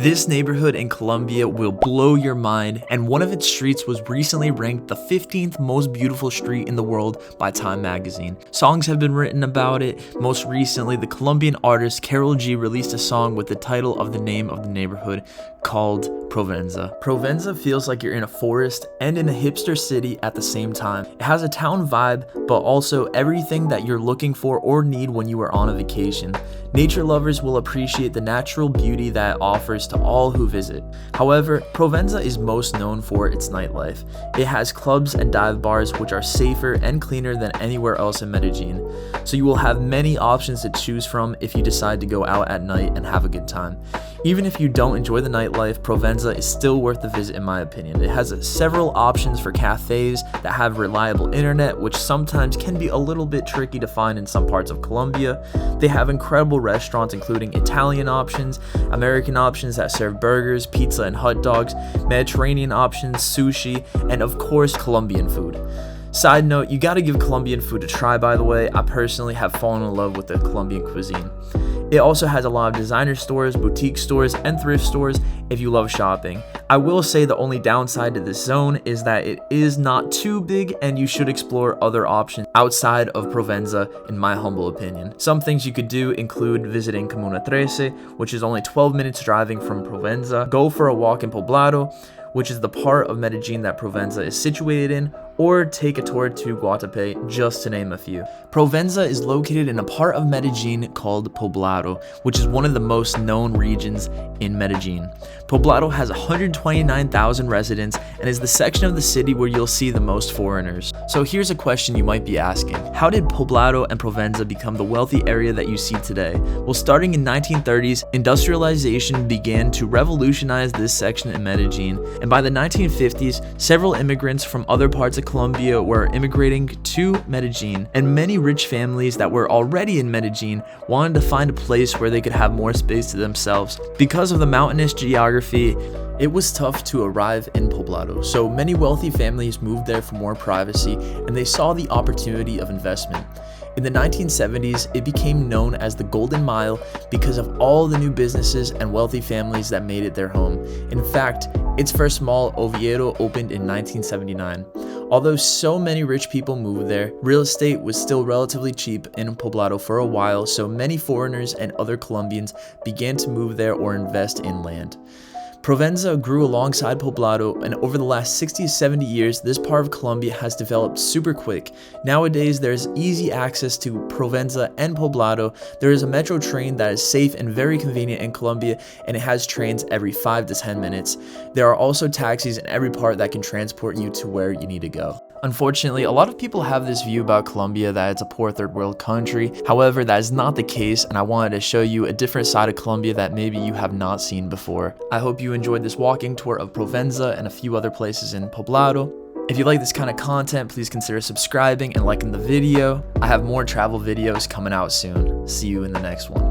This neighborhood in Colombia will blow your mind, and one of its streets was recently ranked the 15th most beautiful street in the world by Time magazine. Songs have been written about it. Most recently, the Colombian artist Karol G released a song with the title of the name of the neighborhood called Provenza. Provenza feels like you're in a forest and in a hipster city at the same time. It has a town vibe, but also everything that you're looking for or need when you are on a vacation. Nature lovers will appreciate the natural beauty that it offers to all who visit. However, Provenza is most known for its nightlife. It has clubs and dive bars which are safer and cleaner than anywhere else in Medellin. So you will have many options to choose from if you decide to go out at night and have a good time. Even if you don't enjoy the nightlife, Provenza is still worth the visit in my opinion. It has several options for cafes that have reliable internet, which sometimes can be a little bit tricky to find in some parts of Colombia. They have incredible restaurants including Italian options, American options that serve burgers, pizza and hot dogs, Mediterranean options, sushi, and of course Colombian food. Side note, you gotta give Colombian food a try, by the way. I personally have fallen in love with the Colombian cuisine. It also has a lot of designer stores, boutique stores, and thrift stores if you love shopping. I will say the only downside to this zone is that it is not too big and you should explore other options outside of Provenza in my humble opinion. Some things you could do include visiting Comuna 13, which is only 12 minutes driving from Provenza, go for a walk in Poblado, which is the part of Medellin that Provenza is situated in, or take a tour to Guatapé, just to name a few. Provenza is located in a part of Medellin called Poblado, which is one of the most known regions in Medellin. Poblado has 129,000 residents and is the section of the city where you'll see the most foreigners. So here's a question you might be asking. How did Poblado and Provenza become the wealthy area that you see today? Well, starting in 1930s, industrialization began to revolutionize this section in Medellin, and by the 1950s, several immigrants from other parts of Colombia were immigrating to Medellin, and many rich families that were already in Medellin wanted to find a place where they could have more space to themselves. Because of the mountainous geography, it was tough to arrive in Poblado, so many wealthy families moved there for more privacy, and they saw the opportunity of investment. In the 1970s, it became known as the Golden Mile because of all the new businesses and wealthy families that made it their home. In fact, its first mall, Oviedo, opened in 1979. Although so many rich people moved there, real estate was still relatively cheap in Poblado for a while, so many foreigners and other Colombians began to move there or invest in land. Provenza grew alongside Poblado, and over the last 60 to 70 years, this part of Colombia has developed super quick. Nowadays, there's easy access to Provenza and Poblado. There is a metro train that is safe and very convenient in Colombia, and it has trains every 5 to 10 minutes. There are also taxis in every part that can transport you to where you need to go. Unfortunately, a lot of people have this view about Colombia that it's a poor third world country. However, that is not the case, and I wanted to show you a different side of Colombia that maybe you have not seen before. I hope you enjoyed this walking tour of Provenza and a few other places in Poblado. If you like this kind of content, please consider subscribing and liking the video. I have more travel videos coming out soon. See you in the next one.